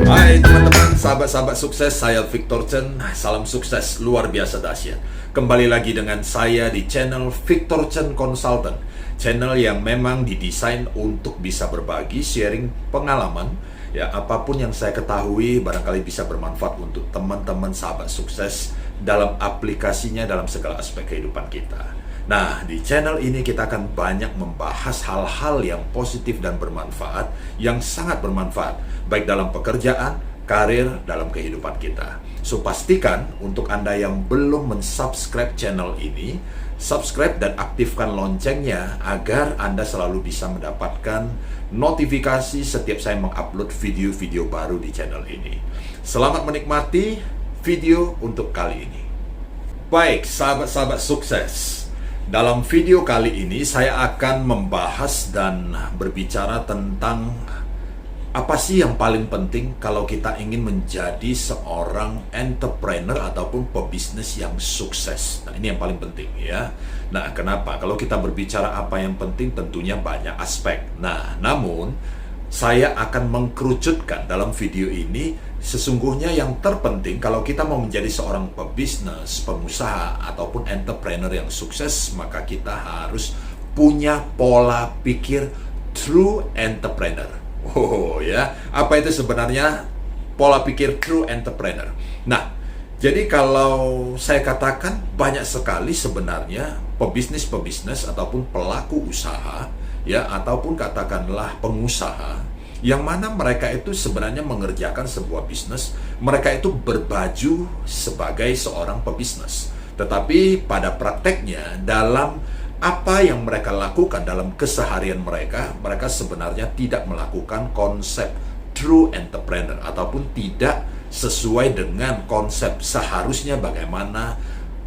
Hai teman-teman, sahabat-sahabat sukses, saya Victor Chen. Salam sukses luar biasa dahsyat. Kembali lagi dengan saya di channel Victor Chen Consultant. Channel yang memang didesain untuk bisa berbagi, sharing pengalaman. Ya, apapun yang saya ketahui barangkali bisa bermanfaat untuk teman-teman sahabat sukses dalam aplikasinya dalam segala aspek kehidupan kita. Nah, di channel ini kita akan banyak membahas hal-hal yang positif dan bermanfaat, yang sangat bermanfaat, baik dalam pekerjaan, karir, dalam kehidupan kita. So, pastikan untuk Anda yang belum mensubscribe channel ini, subscribe dan aktifkan loncengnya agar Anda selalu bisa mendapatkan notifikasi setiap saya mengupload video-video baru di channel ini. Selamat menikmati video untuk kali ini. Baik, sahabat-sahabat sukses. Dalam video kali ini saya akan membahas dan berbicara tentang apa sih yang paling penting kalau kita ingin menjadi seorang entrepreneur ataupun pebisnis yang sukses. Nah, ini yang paling penting ya. Nah, kenapa? Kalau kita berbicara apa yang penting tentunya banyak aspek. Nah, namun saya akan mengkerucutkan dalam video ini sesungguhnya yang terpenting kalau kita mau menjadi seorang pebisnis, pengusaha, ataupun entrepreneur yang sukses, maka kita harus punya pola pikir true entrepreneur. Oh ya, apa itu sebenarnya pola pikir true entrepreneur? Nah, jadi kalau saya katakan banyak sekali sebenarnya pebisnis ataupun pelaku usaha ya, ataupun katakanlah pengusaha yang mana mereka itu sebenarnya mengerjakan sebuah bisnis, mereka itu berbaju sebagai seorang pebisnis. Tetapi pada prakteknya dalam apa yang mereka lakukan dalam keseharian mereka, mereka sebenarnya tidak melakukan konsep true entrepreneur ataupun tidak sesuai dengan konsep seharusnya bagaimana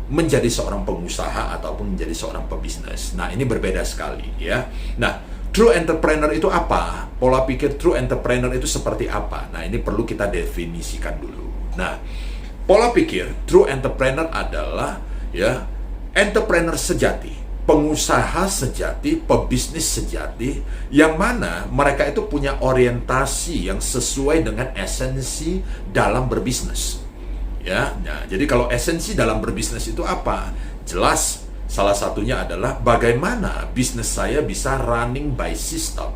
menjadi seorang pengusaha ataupun menjadi seorang pebisnis. Nah, ini berbeda sekali ya. Nah, true entrepreneur itu apa? Pola pikir true entrepreneur itu seperti apa? Nah, ini perlu kita definisikan dulu. Nah, pola pikir true entrepreneur adalah ya entrepreneur sejati, pengusaha sejati, pebisnis sejati, yang mana mereka itu punya orientasi yang sesuai dengan esensi dalam berbisnis. Ya, nah, jadi kalau esensi dalam berbisnis itu apa? Jelas, salah satunya adalah bagaimana bisnis saya bisa running by system.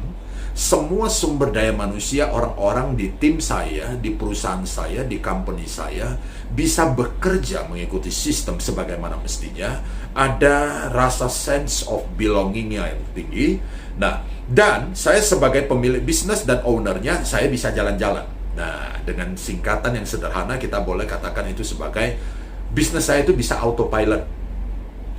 Semua sumber daya manusia, orang-orang di tim saya, di perusahaan saya, di company saya bisa bekerja mengikuti sistem sebagaimana mestinya. Ada rasa sense of belonging-nya yang tinggi. Nah, dan saya sebagai pemilik bisnis dan ownernya, saya bisa jalan-jalan. Nah, dengan singkatan yang sederhana kita boleh katakan itu sebagai bisnis saya itu bisa autopilot.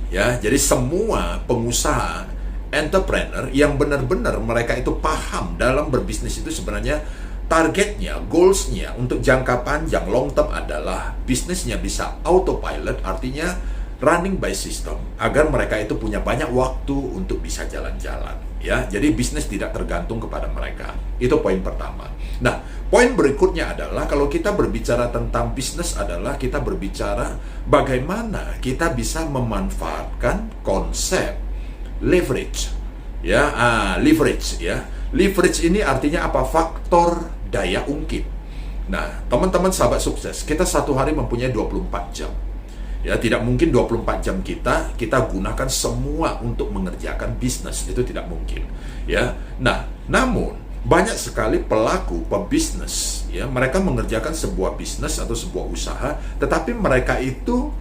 Ya, jadi semua pengusaha, entrepreneur yang benar-benar mereka itu paham dalam berbisnis itu sebenarnya targetnya, goalsnya untuk jangka panjang, long term adalah bisnisnya bisa autopilot, artinya running by system, agar mereka itu punya banyak waktu untuk bisa jalan-jalan. Ya, jadi bisnis tidak tergantung kepada mereka. Itu poin pertama. Nah, poin berikutnya adalah kalau kita berbicara tentang bisnis adalah kita berbicara bagaimana kita bisa memanfaatkan konsep leverage. Ya, leverage ya. Leverage ini artinya apa? Faktor daya ungkit. Nah, teman-teman sahabat sukses, kita satu hari mempunyai 24 jam. Ya, tidak mungkin 24 jam kita gunakan semua untuk mengerjakan bisnis, itu tidak mungkin. Ya. Nah, namun banyak sekali pelaku pebisnis ya, mereka mengerjakan sebuah bisnis atau sebuah usaha, tetapi mereka itu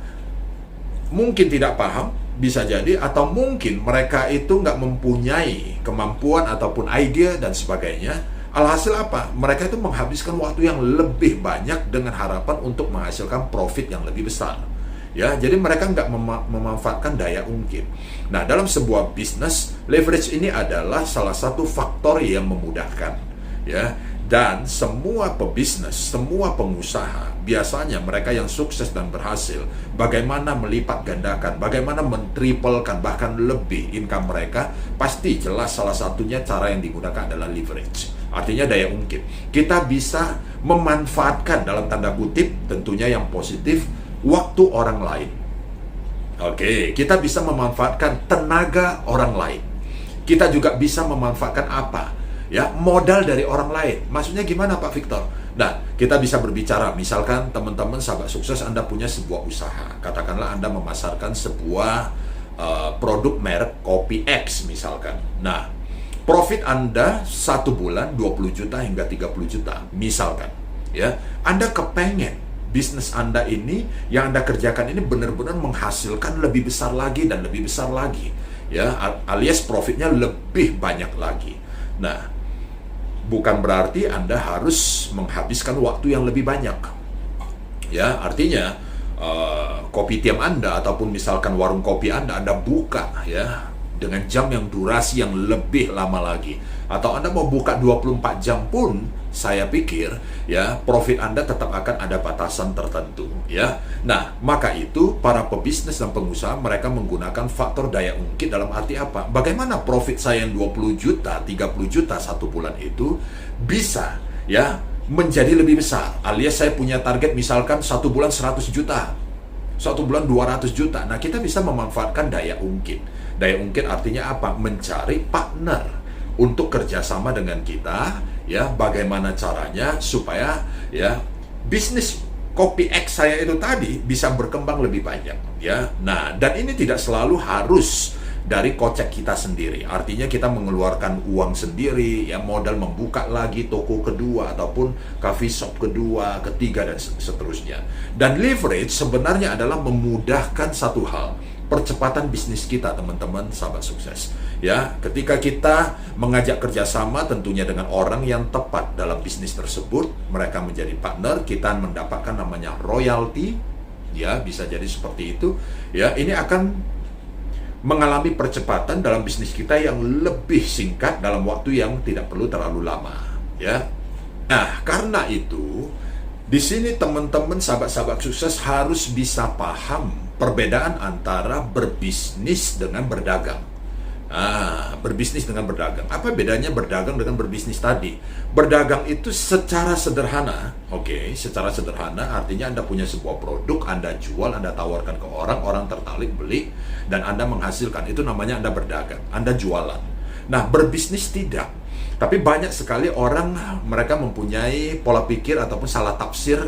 mungkin tidak paham, bisa jadi, atau mungkin mereka itu nggak mempunyai kemampuan ataupun ide dan sebagainya. Alhasil apa? Mereka itu menghabiskan waktu yang lebih banyak dengan harapan untuk menghasilkan profit yang lebih besar. Ya, jadi mereka nggak memanfaatkan daya ungkit. Nah, dalam sebuah bisnis, leverage ini adalah salah satu faktor yang memudahkan. Ya, dan semua pebisnis, semua pengusaha, biasanya mereka yang sukses dan berhasil, bagaimana melipat gandakan, bagaimana mentriplekan, bahkan lebih income mereka, pasti jelas salah satunya cara yang digunakan adalah leverage. Artinya daya ungkit. Kita bisa memanfaatkan dalam tanda kutip, tentunya yang positif, waktu orang lain. Oke, kita bisa memanfaatkan tenaga orang lain. Kita juga bisa memanfaatkan apa? ya, modal dari orang lain. Maksudnya gimana Pak Victor? Nah, kita bisa berbicara, misalkan teman-teman sahabat sukses, Anda punya sebuah usaha. Katakanlah Anda memasarkan sebuah produk merek kopi X misalkan. Nah, profit Anda 1 bulan 20 juta hingga 30 juta misalkan. Ya, Anda kepengen bisnis Anda ini, yang Anda kerjakan ini benar-benar menghasilkan lebih besar lagi dan lebih besar lagi. Ya, alias profitnya lebih banyak lagi. Nah, bukan berarti Anda harus menghabiskan waktu yang lebih banyak. Ya, artinya kopitiam Anda ataupun misalkan warung kopi Anda buka ya dengan jam yang durasi yang lebih lama lagi. Atau Anda mau buka 24 jam pun, saya pikir ya profit Anda tetap akan ada batasan tertentu ya. Nah, maka itu para pebisnis dan pengusaha mereka menggunakan faktor daya ungkit dalam arti apa? Bagaimana profit saya yang 20 juta, 30 juta satu bulan itu bisa ya menjadi lebih besar. Alias saya punya target misalkan satu bulan 100 juta, satu bulan 200 juta. Nah, kita bisa memanfaatkan daya ungkit. Daya ungkit artinya apa? Mencari partner untuk kerjasama dengan kita, ya, bagaimana caranya supaya ya bisnis kopi X saya itu tadi bisa berkembang lebih banyak, ya. Nah, dan ini tidak selalu harus dari kocek kita sendiri. Artinya kita mengeluarkan uang sendiri, ya, modal membuka lagi toko kedua ataupun coffee shop kedua, ketiga dan seterusnya. Dan leverage sebenarnya adalah memudahkan satu hal, percepatan bisnis kita, teman-teman sahabat sukses. Ya, ketika kita mengajak kerjasama tentunya dengan orang yang tepat dalam bisnis tersebut, mereka menjadi partner, kita mendapatkan namanya royalty, ya, bisa jadi seperti itu. Ya, ini akan mengalami percepatan dalam bisnis kita yang lebih singkat dalam waktu yang tidak perlu terlalu lama, ya. Nah, karena itu di sini teman-teman sahabat-sahabat sukses harus bisa paham perbedaan antara berbisnis dengan berdagang. Berbisnis dengan berdagang. Apa bedanya berdagang dengan berbisnis tadi? Berdagang itu secara sederhana, secara sederhana artinya Anda punya sebuah produk, Anda jual, Anda tawarkan ke orang, orang tertarik beli, dan Anda menghasilkan. Itu namanya Anda berdagang, Anda jualan. Nah, berbisnis tidak. Tapi banyak sekali orang, mereka mempunyai pola pikir ataupun salah tafsir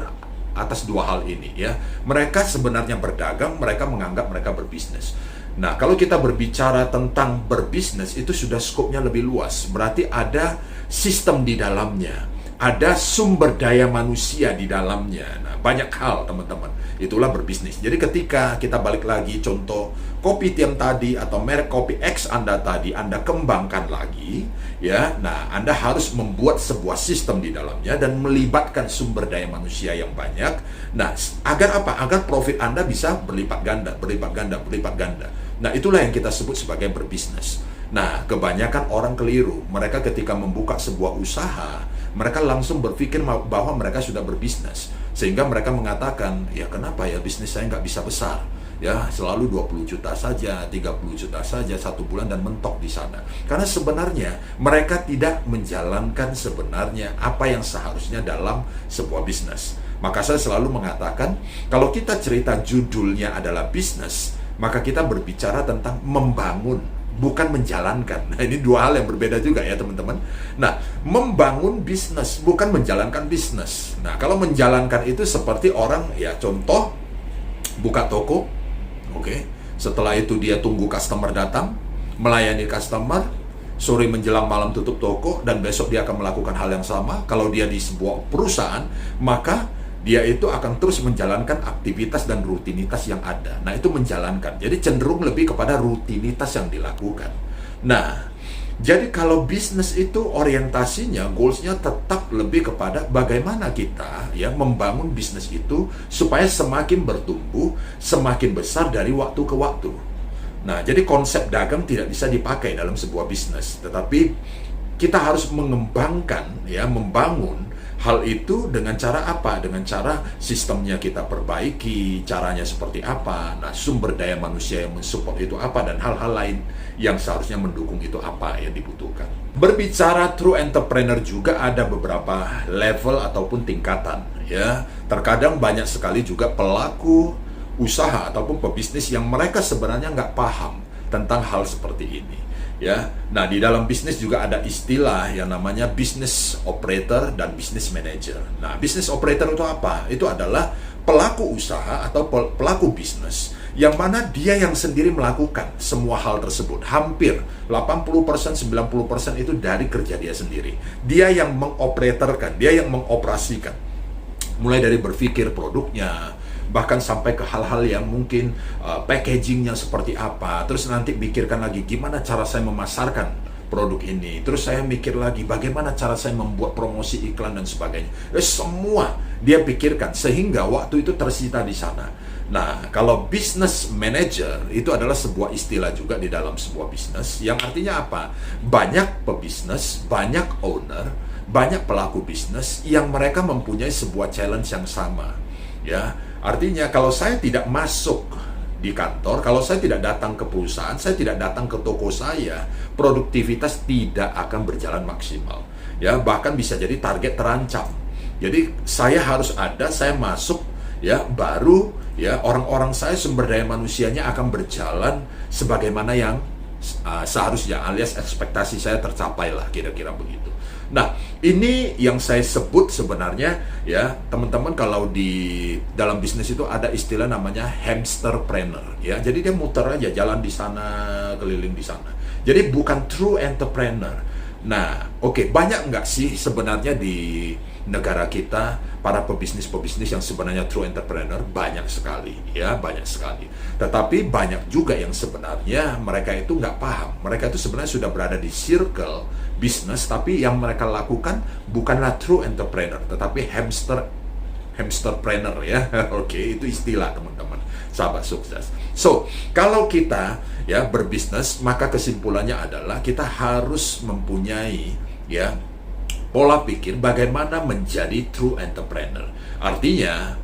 atas dua hal ini, ya. Mereka sebenarnya berdagang, mereka menganggap mereka berbisnis. Nah, kalau kita berbicara tentang berbisnis, itu sudah skopnya lebih luas. Berarti ada sistem di dalamnya, ada sumber daya manusia di dalamnya. Nah, banyak hal, teman-teman. Itulah berbisnis. Jadi ketika kita balik lagi contoh kopitiam tadi atau merek kopi X Anda tadi, Anda kembangkan lagi, ya. Nah, Anda harus membuat sebuah sistem di dalamnya dan melibatkan sumber daya manusia yang banyak. Nah, agar apa? Agar profit Anda bisa berlipat ganda, berlipat ganda, berlipat ganda. Nah, itulah yang kita sebut sebagai berbisnis. Nah, kebanyakan orang keliru. Mereka ketika membuka sebuah usaha, mereka langsung berpikir bahwa mereka sudah berbisnis. Sehingga mereka mengatakan, ya kenapa ya bisnis saya nggak bisa besar? Ya, selalu 20 juta saja, 30 juta saja satu bulan dan mentok di sana. Karena sebenarnya mereka tidak menjalankan sebenarnya apa yang seharusnya dalam sebuah bisnis. Maka saya selalu mengatakan, kalau kita cerita judulnya adalah bisnis, maka kita berbicara tentang membangun, bukan menjalankan. Nah, ini dua hal yang berbeda juga ya, teman-teman. Nah, membangun bisnis, bukan menjalankan bisnis. Nah, kalau menjalankan itu seperti orang, ya contoh, buka toko, setelah itu dia tunggu customer datang, melayani customer, sore menjelang malam tutup toko, dan besok dia akan melakukan hal yang sama. Kalau dia di sebuah perusahaan, maka dia itu akan terus menjalankan aktivitas dan rutinitas yang ada. Nah, itu menjalankan. Jadi cenderung lebih kepada rutinitas yang dilakukan. Nah, jadi kalau bisnis itu orientasinya, goalsnya tetap lebih kepada bagaimana kita ya membangun bisnis itu supaya semakin bertumbuh, semakin besar dari waktu ke waktu. Nah, jadi konsep dagang tidak bisa dipakai dalam sebuah bisnis, tetapi kita harus mengembangkan, ya, membangun hal itu dengan cara apa? Dengan cara sistemnya kita perbaiki, caranya seperti apa, nah sumber daya manusia yang mensupport itu apa, dan hal-hal lain yang seharusnya mendukung itu apa yang dibutuhkan. Berbicara true entrepreneur juga ada beberapa level ataupun tingkatan, ya. Terkadang banyak sekali juga pelaku usaha ataupun pebisnis yang mereka sebenarnya nggak paham tentang hal seperti ini. Ya, nah di dalam bisnis juga ada istilah yang namanya business operator dan business manager. Nah, business operator itu apa? Itu adalah pelaku usaha atau pelaku bisnis yang mana dia yang sendiri melakukan semua hal tersebut. Hampir 80%, 90% itu dari kerja dia sendiri. Dia yang mengoperatorkan, dia yang mengoperasikan. Mulai dari berpikir produknya, bahkan sampai ke hal-hal yang mungkin packagingnya seperti apa, terus nanti pikirkan lagi gimana cara saya memasarkan produk ini, terus saya mikir lagi bagaimana cara saya membuat promosi iklan dan sebagainya. Semua dia pikirkan sehingga waktu itu tersita di sana. Nah, kalau business manager itu adalah sebuah istilah juga di dalam sebuah bisnis yang artinya apa? Banyak pebisnis, banyak owner, banyak pelaku bisnis yang mereka mempunyai sebuah challenge yang sama. Ya, artinya kalau saya tidak masuk di kantor, kalau saya tidak datang ke perusahaan, saya tidak datang ke toko saya, produktivitas tidak akan berjalan maksimal. Ya, bahkan bisa jadi target terancam. Jadi saya harus ada, saya masuk, ya, baru ya orang-orang saya sumber daya manusianya akan berjalan sebagaimana yang seharusnya, alias ekspektasi saya tercapai lah, kira-kira begitu. Nah, ini yang saya sebut sebenarnya ya, teman-teman, kalau di dalam bisnis itu ada istilah namanya hamsterpreneur ya. Jadi dia muter aja, jalan di sana, keliling di sana. Jadi bukan true entrepreneur. Nah, oke, banyak nggak sih sebenarnya di negara kita para pebisnis-pebisnis yang sebenarnya true entrepreneur? Banyak sekali ya, banyak sekali. Tetapi banyak juga yang sebenarnya mereka itu nggak paham. Mereka itu sebenarnya sudah berada di circle bisnis, tapi yang mereka lakukan bukanlah true entrepreneur, tetapi hamsterpreneur ya. Oke, itu istilah teman-teman, sahabat sukses. So, kalau kita ya berbisnis, maka kesimpulannya adalah kita harus mempunyai ya pola pikir bagaimana menjadi true entrepreneur. Artinya,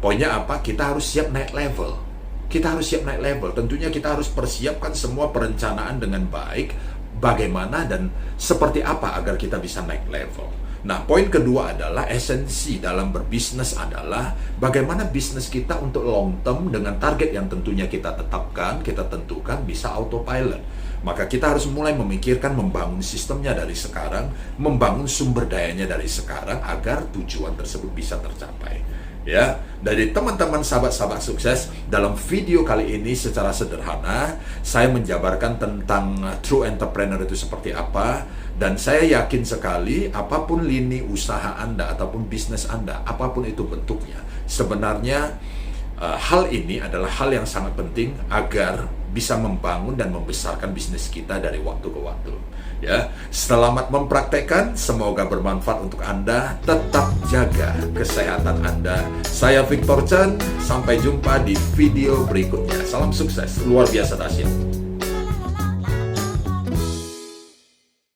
poinnya apa? Kita harus siap naik level. Kita harus siap naik level. Tentunya kita harus persiapkan semua perencanaan dengan baik. Bagaimana dan seperti apa agar kita bisa naik level. Nah, poin kedua adalah esensi dalam berbisnis adalah bagaimana bisnis kita untuk long term dengan target yang tentunya kita tetapkan, kita tentukan bisa autopilot. Maka kita harus mulai memikirkan membangun sistemnya dari sekarang, membangun sumber dayanya dari sekarang agar tujuan tersebut bisa tercapai. Ya, dari teman-teman sahabat-sahabat sukses, dalam video kali ini secara sederhana saya menjabarkan tentang true entrepreneur itu seperti apa, dan saya yakin sekali apapun lini usaha Anda ataupun bisnis Anda, apapun itu bentuknya, sebenarnya hal ini adalah hal yang sangat penting agar bisa membangun dan membesarkan bisnis kita dari waktu ke waktu. Ya, selamat mempraktekkan, semoga bermanfaat untuk Anda. Tetap jaga kesehatan Anda. Saya Victor Chen, sampai jumpa di video berikutnya. Salam sukses, luar biasa dahsyat.